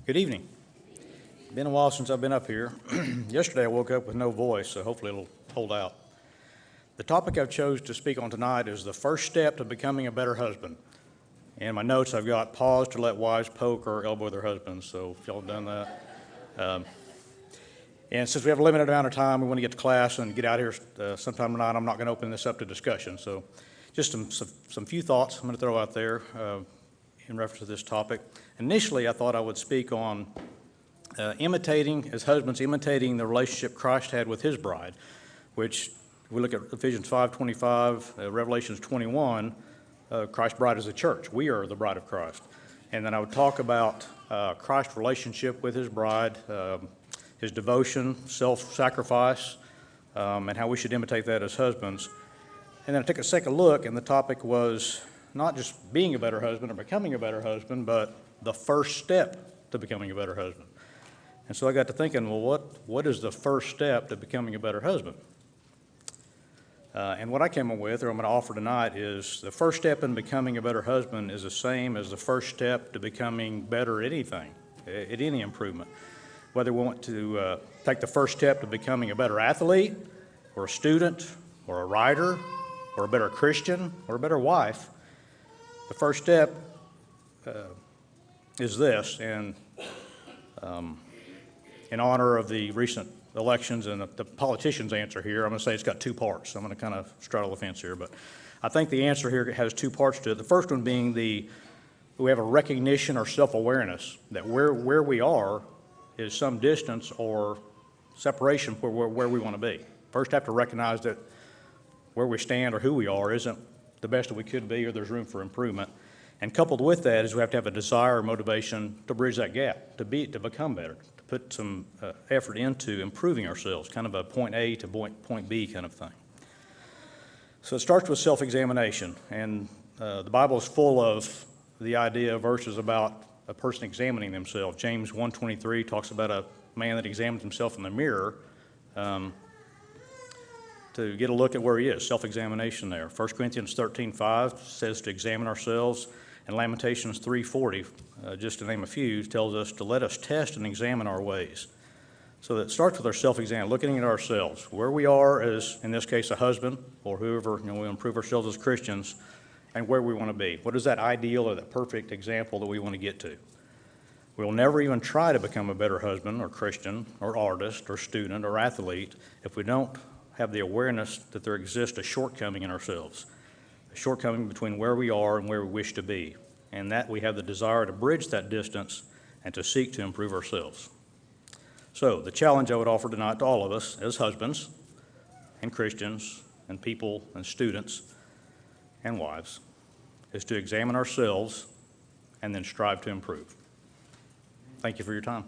Good evening. Been a while since I've been up here. Yesterday I woke up with no voice, so hopefully it'll hold out. The topic I've chose to speak on tonight is the first step to becoming a better husband. In my notes I've got pause to let wives poke or elbow their husbands, so if y'all have done that. And since we have a limited amount of time, we want to get to class and get out of here sometime tonight. I'm not going to open this up to discussion, so just some few thoughts I'm going to throw out there in reference to this topic. Initially, I thought I would speak on imitating, as husbands, imitating the relationship Christ had with his bride, which, if we look at Ephesians 5:25, Revelations 21, Christ's bride is the church. We are the bride of Christ. And then I would talk about Christ's relationship with his bride, his devotion, self-sacrifice, and how we should imitate that as husbands. And then I took a second look, and the topic was not just being a better husband or becoming a better husband, but the first step to becoming a better husband. And so I got to thinking, well, what is the first step to becoming a better husband? And what I came up with, or I'm going to offer tonight, is the first step in becoming a better husband is the same as the first step to becoming better at anything, at any improvement. Whether we want to take the first step to becoming a better athlete, or a student, or a writer, or a better Christian, or a better wife, the first step is this, and in honor of the recent elections and the politicians' answer here, I'm going to say it's got two parts. I'm going to kind of straddle the fence here, but I think the answer here has two parts to it. The first one being we have a recognition or self-awareness that where we are is some distance or separation from where we want to be. First, have to recognize that where we stand or who we are isn't the best that we could be, or there's room for improvement. And coupled with that is we have to have a desire or motivation to bridge that gap, to become better, to put some effort into improving ourselves, kind of a point A to point B kind of thing. So it starts with self-examination, and the Bible is full of the idea of verses about a person examining themselves. James 1:23 talks about a man that examines himself in the mirror to get a look at where he is, self-examination there. 1 Corinthians 13:5 says to examine ourselves, and Lamentations 3:40, just to name a few, tells us to let us test and examine our ways. So that starts with our self-exam, looking at ourselves, where we are as, in this case, a husband, or whoever, we improve ourselves as Christians, and where we want to be. What is that ideal or that perfect example that we want to get to? We'll never even try to become a better husband or Christian or artist or student or athlete if we don't have the awareness that there exists a shortcoming in ourselves, a shortcoming between where we are and where we wish to be, and that we have the desire to bridge that distance and to seek to improve ourselves. So the challenge I would offer tonight to all of us as husbands and Christians and people and students and wives is to examine ourselves and then strive to improve. Thank you for your time.